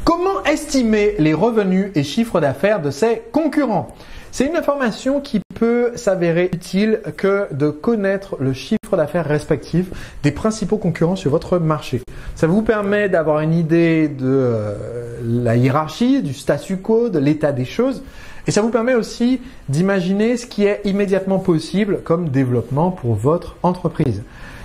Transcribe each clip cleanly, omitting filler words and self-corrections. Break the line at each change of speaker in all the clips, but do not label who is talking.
Comment estimer les revenus et chiffres d'affaires de ses concurrents? C'est une information qui peut s'avérer utile que de connaître le chiffre d'affaires respectif des principaux concurrents sur votre marché. Ça vous permet d'avoir une idée de la hiérarchie, du statu quo, de l'état des choses. Et ça vous permet aussi d'imaginer ce qui est immédiatement possible comme développement pour votre entreprise.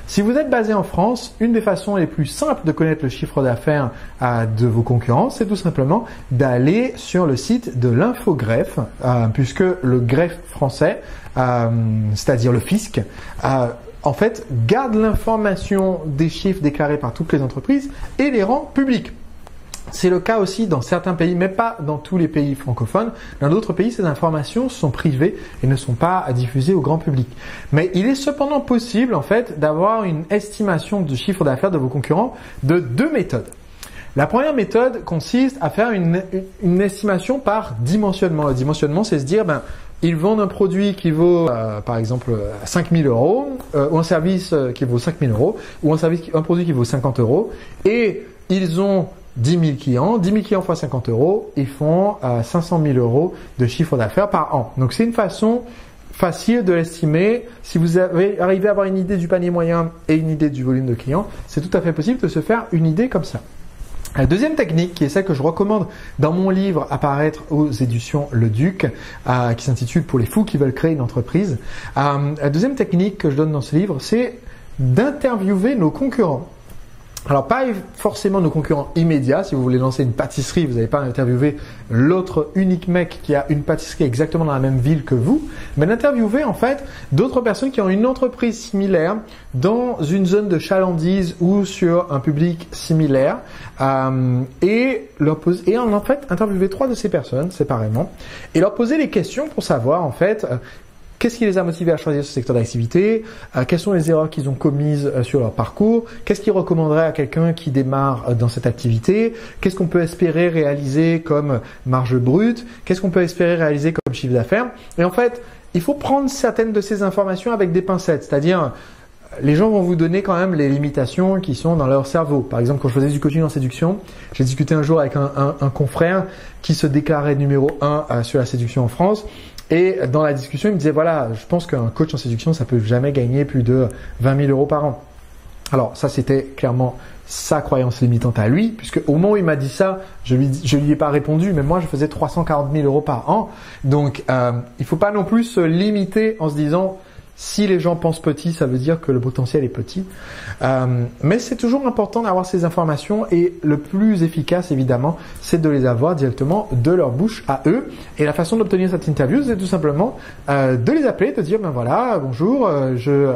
Si vous êtes basé en France, une des façons les plus simples de connaître le chiffre d'affaires de vos concurrents, c'est tout simplement d'aller sur le site de l'Infogreffe, puisque le greffe français, c'est-à-dire le fisc, en fait, garde l'information des chiffres déclarés par toutes les entreprises et les rend publics. C'est le cas aussi dans certains pays, mais pas dans tous les pays francophones. Dans d'autres pays, ces informations sont privées et ne sont pas diffusées au grand public. Mais il est cependant possible, en fait, d'avoir une estimation du chiffre d'affaires de vos concurrents de deux méthodes. La première méthode consiste à faire une estimation par dimensionnement. Le dimensionnement, c'est se dire, ils vendent un produit qui vaut, par exemple, 5 000 euros, ou un service qui vaut 5 000 euros, ou un produit qui vaut 50 euros, et ils ont 10 000 clients, 10 000 clients fois 50 euros, ils font 500 000 euros de chiffre d'affaires par an. Donc c'est une façon facile de l'estimer. Si vous arrivez à avoir une idée du panier moyen et une idée du volume de clients, c'est tout à fait possible de se faire une idée comme ça. La deuxième technique, qui est celle que je recommande dans mon livre à paraître aux éditions Le Duc, qui s'intitule « Pour les fous qui veulent créer une entreprise », la deuxième technique que je donne dans ce livre, c'est d'interviewer nos concurrents. Alors, pas forcément nos concurrents immédiats. Si vous voulez lancer une pâtisserie, vous n'allez pas interviewer l'autre unique mec qui a une pâtisserie exactement dans la même ville que vous, mais d'interviewer en fait d'autres personnes qui ont une entreprise similaire dans une zone de chalandise ou sur un public similaire et en fait interviewer trois de ces personnes séparément et leur poser des questions pour savoir en fait qu'est-ce qui les a motivés à choisir ce secteur d'activité? Quelles sont les erreurs qu'ils ont commises sur leur parcours? Qu'est-ce qu'ils recommanderaient à quelqu'un qui démarre dans cette activité? Qu'est-ce qu'on peut espérer réaliser comme marge brute? Qu'est-ce qu'on peut espérer réaliser comme chiffre d'affaires? Et en fait, il faut prendre certaines de ces informations avec des pincettes, c'est-à-dire les gens vont vous donner quand même les limitations qui sont dans leur cerveau. Par exemple, quand je faisais du coaching en séduction, j'ai discuté un jour avec un confrère qui se déclarait numéro 1 sur la séduction en France. Et dans la discussion, il me disait, voilà, je pense qu'un coach en séduction, ça peut jamais gagner plus de 20 000 euros par an. Alors ça, c'était clairement sa croyance limitante à lui, puisque au moment où il m'a dit ça, je lui ai pas répondu, mais moi, je faisais 340 000 euros par an. Donc, il faut pas non plus se limiter en se disant, si les gens pensent petit, ça veut dire que le potentiel est petit. Mais c'est toujours important d'avoir ces informations et le plus efficace, évidemment, c'est de les avoir directement de leur bouche à eux. Et la façon d'obtenir cette interview, c'est tout simplement de les appeler, de dire, ben voilà, bonjour, je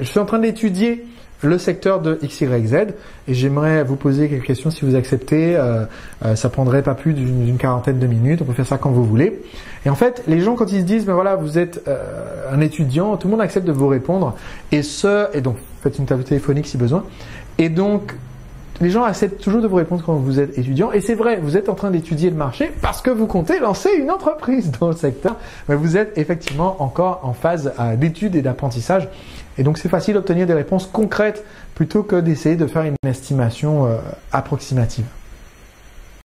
suis en train d'étudier le secteur de XYZ et j'aimerais vous poser quelques questions si vous acceptez. Ça prendrait pas plus d'une quarantaine de minutes. On peut faire ça quand vous voulez. Et en fait, les gens quand ils se disent, ben voilà, vous êtes un étudiant, tout le monde accepte de vous répondre. Et donc faites une interview téléphonique si besoin. Et donc les gens acceptent toujours de vous répondre quand vous êtes étudiant. Et c'est vrai, vous êtes en train d'étudier le marché parce que vous comptez lancer une entreprise dans le secteur. Mais vous êtes effectivement encore en phase d'études et d'apprentissage. Et donc, c'est facile d'obtenir des réponses concrètes plutôt que d'essayer de faire une estimation approximative.